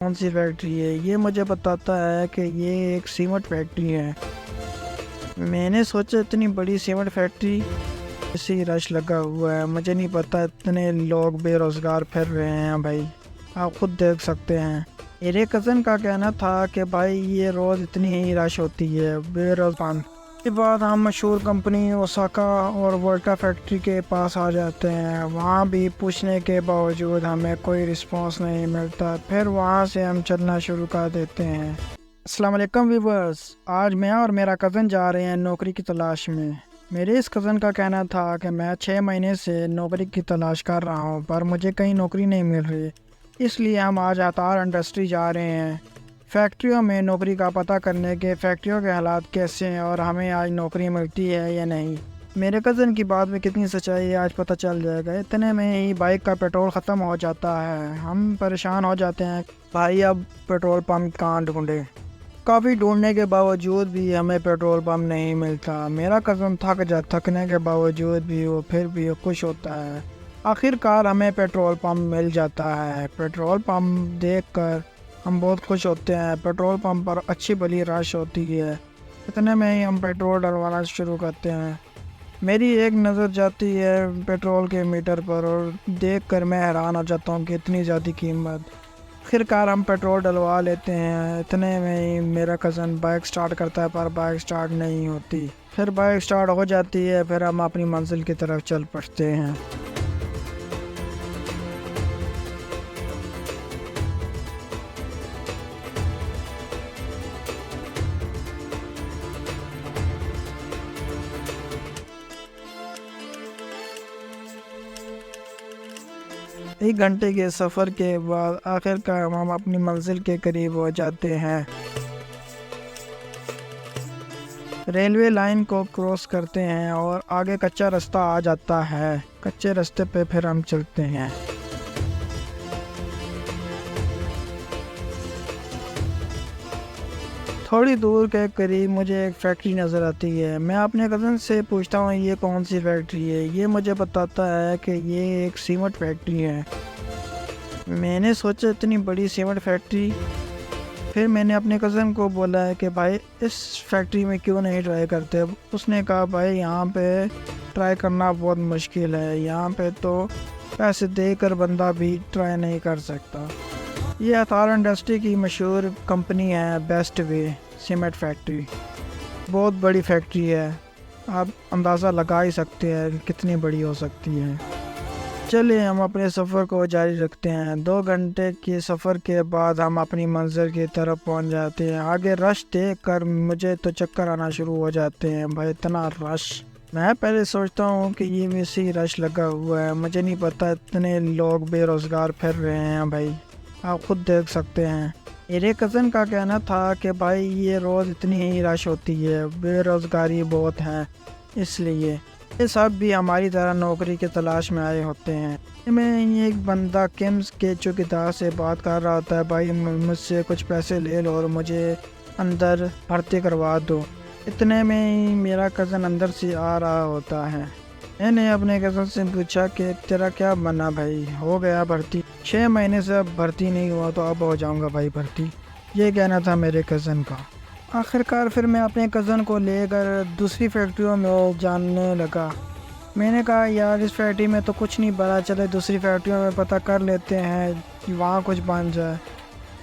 کون سی فیکٹری ہے؟ یہ مجھے بتاتا ہے کہ یہ ایک سیمنٹ فیکٹری ہے۔ میں نے سوچا اتنی بڑی سیمنٹ فیکٹری، اسی رش لگا ہوا ہے، مجھے نہیں پتا اتنے لوگ بے روزگار پھر رہے ہیں۔ بھائی آپ خود دیکھ سکتے ہیں۔ میرے کزن کا کہنا تھا کہ بھائی یہ روز اتنی ہی رش ہوتی ہے، بے روزگار۔ اس کے بعد ہم مشہور کمپنی اوساکا اور وولٹا فیکٹری کے پاس آ جاتے ہیں۔ وہاں بھی پوچھنے کے باوجود ہمیں کوئی رسپانس نہیں ملتا، پھر وہاں سے ہم چلنا شروع کر دیتے ہیں۔ السلام علیکم ویورز، آج میں اور میرا کزن جا رہے ہیں نوکری کی تلاش میں۔ میرے اس کزن کا کہنا تھا کہ میں 6 مہینے سے نوکری کی تلاش کر رہا ہوں پر مجھے کہیں نوکری نہیں مل رہی، اس لیے ہم آج عطار انڈسٹری جا رہے ہیں فیکٹریوں میں نوکری کا پتہ کرنے کے فیکٹریوں کے حالات کیسے ہیں اور ہمیں آج نوکری ملتی ہے یا نہیں۔ میرے کزن کی بات میں کتنی سچائی ہے آج پتہ چل جائے گا۔ اتنے میں ہی بائک کا پیٹرول ختم ہو جاتا ہے، ہم پریشان ہو جاتے ہیں، بھائی اب پیٹرول پمپ کہاں ڈھونڈے؟ کافی ڈھونڈنے کے باوجود بھی ہمیں پیٹرول پمپ نہیں ملتا۔ میرا کزن تھکنے کے باوجود بھی وہ پھر بھی خوش ہوتا ہے۔ آخر کار ہمیں پیٹرول پمپ مل جاتا ہے۔ پیٹرول پمپ دیکھ کر ہم بہت خوش ہوتے ہیں۔ پیٹرول پمپ پر اچھی بھلی رش ہوتی ہے۔ اتنے میں ہی ہم پیٹرول ڈلوانا شروع کرتے ہیں۔ میری ایک نظر جاتی ہے پیٹرول کے میٹر پر اور دیکھ کر میں حیران ہو جاتا ہوں کہ اتنی زیادہ قیمت۔ آخر کار ہم پیٹرول ڈلوا لیتے ہیں۔ اتنے میں ہی میرا کزن بائک سٹارٹ کرتا ہے پر بائک سٹارٹ نہیں ہوتی۔ پھر بائک سٹارٹ ہو جاتی ہے، پھر ہم اپنی منزل کی طرف چل پڑتے ہیں۔ ایک گھنٹے کے سفر کے بعد آخر کار ہم اپنی منزل کے قریب ہو جاتے ہیں۔ ریلوے لائن کو کراس کرتے ہیں اور آگے کچا رستہ آ جاتا ہے۔ کچے رستے پہ پھر ہم چلتے ہیں۔ تھوڑی دور کے قریب مجھے ایک فیکٹری نظر آتی ہے۔ میں اپنے کزن سے پوچھتا ہوں یہ کون سی فیکٹری ہے؟ یہ مجھے بتاتا ہے کہ یہ ایک سیمنٹ فیکٹری ہے۔ میں نے سوچا اتنی بڑی سیمنٹ فیکٹری، پھر میں نے اپنے کزن کو بولا ہے کہ بھائی اس فیکٹری میں کیوں نہیں ٹرائی کرتے؟ اس نے کہا بھائی یہاں پہ ٹرائی کرنا بہت مشکل ہے، یہاں پہ تو پیسے دے کر بندہ بھی ٹرائی نہیں کر سکتا۔ یہ عطار انڈسٹری کی مشہور کمپنی ہے بیسٹ وے سیمنٹ فیکٹری، بہت بڑی فیکٹری ہے، آپ اندازہ لگا ہی سکتے ہیں کتنی بڑی ہو سکتی ہے۔ چلے ہم اپنے سفر کو جاری رکھتے ہیں۔ 2 گھنٹے کے سفر کے بعد ہم اپنی منزل کی طرف پہنچ جاتے ہیں۔ آگے رش دیکھ کر مجھے تو چکر آنا شروع ہو جاتے ہیں۔ بھائی اتنا رش، میں پہلے سوچتا ہوں کہ یہ ویسے ہی رش لگا ہوا ہے، مجھے نہیں پتا اتنے لوگ بے روزگار پھر رہے ہیں۔ بھائی آپ خود دیکھ سکتے ہیں۔ میرے کزن کا کہنا تھا کہ بھائی یہ روز اتنی ہی رش ہوتی ہے، بے روزگاری بہت ہے، اس لیے یہ سب بھی ہماری طرح نوکری کی تلاش میں آئے ہوتے ہیں۔ میں ایک بندہ کیمس کے چوکیدار سے بات کر رہا ہوتا ہے، بھائی مجھ سے کچھ پیسے لے لو اور مجھے اندر بھرتی کروا دو۔ اتنے میں ہی میرا کزن اندر سے آ رہا ہوتا ہے۔ میں نے اپنے کزن سے پوچھا کہ تیرا کیا بنا بھائی، ہو گیا بھرتی؟ 6 مہینے سے اب بھرتی نہیں ہوا تو اب ہو جاؤں گا بھائی بھرتی، یہ کہنا تھا میرے کزن کا۔ آخر کار پھر میں اپنے کزن کو لے کر دوسری فیکٹریوں میں جاننے لگا۔ میں نے کہا یار اس فیکٹری میں تو کچھ نہیں بنا، چلے دوسری فیکٹریوں میں پتہ کر لیتے ہیں کہ وہاں کچھ بن جائے۔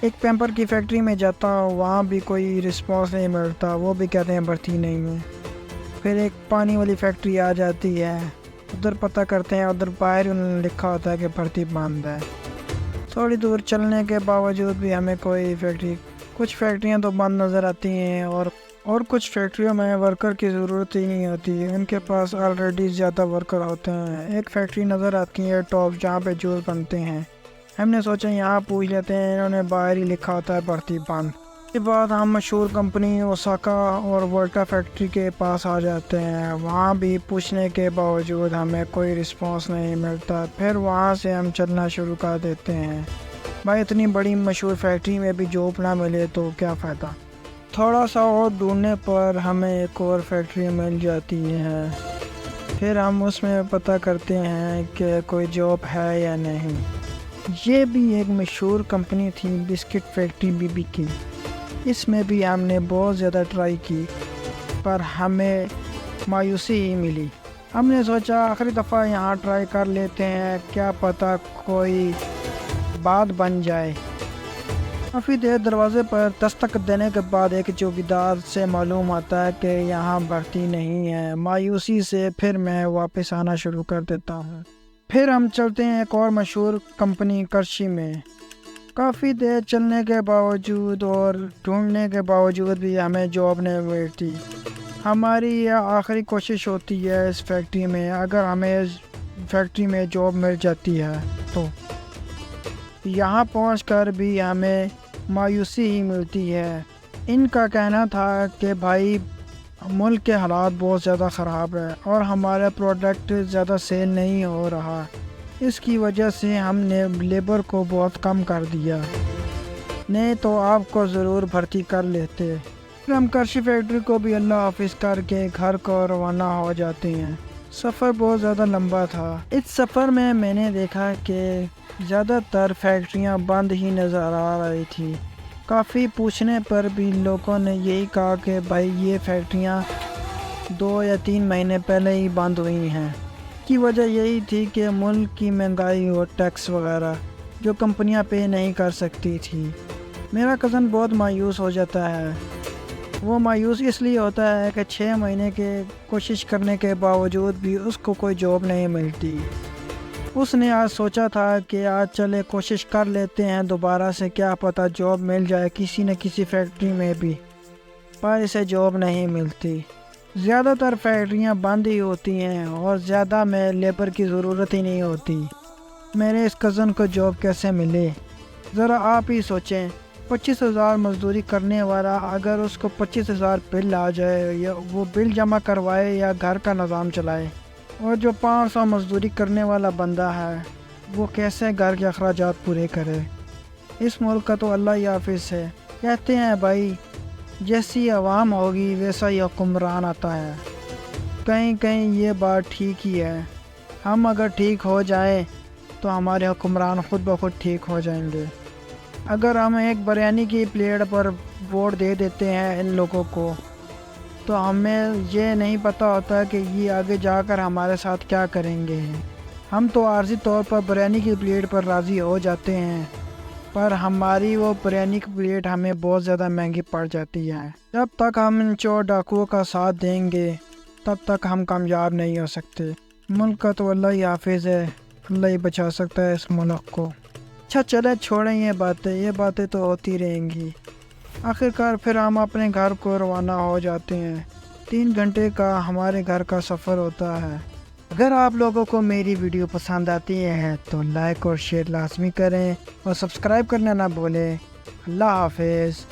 ایک پیمپر کی فیکٹری میں جاتا ہوں، وہاں بھی کوئی رسپانس نہیں ملتا، وہ بھی کہتے ہیں بھرتی نہیں ہے۔ پھر ایک پانی والی فیکٹری آ جاتی ہے، ادھر پتہ کرتے ہیں، ادھر باہر انہوں نے لکھا ہوتا ہے کہ بھرتی بند ہے۔ تھوڑی دور چلنے کے باوجود بھی ہمیں کوئی کچھ فیکٹریاں تو بند نظر آتی ہیں اور کچھ فیکٹریوں میں ورکر کی ضرورت ہی نہیں ہوتی، ان کے پاس آلریڈی زیادہ ورکر ہوتے ہیں۔ ایک فیکٹری نظر آتی ہے ٹاپ، جہاں پہ جوس بنتے ہیں۔ ہم نے سوچا یہاں پوچھ لیتے ہیں، انہوں نے باہر ہی لکھا ہوتا ہے بھرتی بند۔ اس کے بعد ہم مشہور کمپنی اوساکا اور وولٹا فیکٹری کے پاس آ جاتے ہیں۔ وہاں بھی پوچھنے کے باوجود ہمیں کوئی رسپانس نہیں ملتا، پھر وہاں سے ہم چلنا شروع کر دیتے ہیں۔ بھائی اتنی بڑی مشہور فیکٹری میں بھی جاب نہ ملے تو کیا فائدہ؟ تھوڑا سا اور ڈھونڈنے پر ہمیں ایک اور فیکٹری مل جاتی ہے، پھر ہم اس میں پتہ کرتے ہیں کہ کوئی جاب ہے یا نہیں۔ یہ بھی ایک مشہور کمپنی تھی بسکٹ فیکٹری بی بی کی۔ اس میں بھی ہم نے بہت زیادہ ٹرائی کی پر ہمیں مایوسی ہی ملی۔ ہم نے سوچا آخری دفعہ یہاں ٹرائی کر لیتے ہیں، کیا پتہ کوئی بات بن جائے۔ کافی دیر دروازے پر دستک دینے کے بعد ایک چوکیدار سے معلوم آتا ہے کہ یہاں بھرتی نہیں ہے۔ مایوسی سے پھر میں واپس آنا شروع کر دیتا ہوں۔ پھر ہم چلتے ہیں ایک اور مشہور کمپنی کرشی میں۔ کافی دیر چلنے کے باوجود اور ڈھونڈنے کے باوجود بھی ہمیں جاب نہیں ملتی۔ ہماری یہ آخری کوشش ہوتی ہے اس فیکٹری میں، اگر ہمیں اس فیکٹری میں جاب مل جاتی ہے تو۔ یہاں پہنچ کر بھی ہمیں مایوسی ہی ملتی ہے۔ ان کا کہنا تھا کہ بھائی ملک کے حالات بہت زیادہ خراب ہے اور ہمارا پروڈکٹ زیادہ سیل نہیں ہو رہا، اس کی وجہ سے ہم نے لیبر کو بہت کم کر دیا، نہیں تو آپ کو ضرور بھرتی کر لیتے۔ پھر ہم کرشی فیکٹری کو بھی اللہ حافظ کر کے گھر کو روانہ ہو جاتے ہیں۔ سفر بہت زیادہ لمبا تھا۔ اس سفر میں نے دیکھا کہ زیادہ تر فیکٹریاں بند ہی نظر آ رہی تھی۔ کافی پوچھنے پر بھی لوگوں نے یہی کہا کہ بھائی یہ فیکٹریاں 2 یا 3 مہینے پہلے ہی بند ہوئی ہیں۔ کی وجہ یہی تھی کہ ملک کی مہنگائی اور ٹیکس وغیرہ جو کمپنیاں پے نہیں کر سکتی تھی۔ میرا کزن بہت مایوس ہو جاتا ہے۔ وہ مایوس اس لیے ہوتا ہے کہ 6 مہینے کے کوشش کرنے کے باوجود بھی اس کو کوئی جاب نہیں ملتی۔ اس نے آج سوچا تھا کہ آج چلے کوشش کر لیتے ہیں دوبارہ سے، کیا پتہ جاب مل جائے کسی نہ کسی فیکٹری میں بھی، پر اسے جاب نہیں ملتی۔ زیادہ تر فیکٹریاں بند ہی ہوتی ہیں اور زیادہ میں لیبر کی ضرورت ہی نہیں ہوتی۔ میرے اس کزن کو جاب کیسے ملے؟ ذرا آپ ہی سوچیں، 25,000 مزدوری کرنے والا اگر اس کو 25,000 بل آ جائے یا وہ بل جمع کروائے یا گھر کا نظام چلائے، اور جو 500 مزدوری کرنے والا بندہ ہے وہ کیسے گھر کے اخراجات پورے کرے؟ اس ملک کا تو اللہ ہی حافظ ہے۔ کہتے ہیں بھائی جیسی عوام ہوگی ویسا ہی حکمران آتا ہے۔ کہیں کہیں یہ بات ٹھیک ہی ہے۔ ہم اگر ٹھیک ہو جائیں تو ہمارے حکمران خود بخود ٹھیک ہو جائیں گے۔ اگر ہم ایک بریانی کی پلیٹ پر ووٹ دے دیتے ہیں ان لوگوں کو تو ہمیں یہ نہیں پتہ ہوتا کہ یہ آگے جا کر ہمارے ساتھ کیا کریں گے۔ ہم تو عارضی طور پر بریانی کی پلیٹ پر راضی ہو جاتے ہیں، پر ہماری وہ بریانی کی پلیٹ ہمیں بہت زیادہ مہنگی پڑ جاتی ہے۔ جب تک ہم ان چور ڈاکوؤں کا ساتھ دیں گے تب تک ہم کامیاب نہیں ہو سکتے۔ ملک کا تو اللہ ہی حافظ ہے، اللہ ہی بچا سکتا ہے اس ملک کو۔ اچھا چلے چھوڑیں یہ باتیں تو ہوتی رہیں گی۔ آخرکار پھر ہم اپنے گھر کو روانہ ہو جاتے ہیں۔ 3 گھنٹے کا ہمارے گھر کا سفر ہوتا ہے۔ اگر آپ لوگوں کو میری ویڈیو پسند آتی ہے تو لائک اور شیئر لازمی کریں اور سبسکرائب کرنا نہ بھولیں۔ اللہ حافظ۔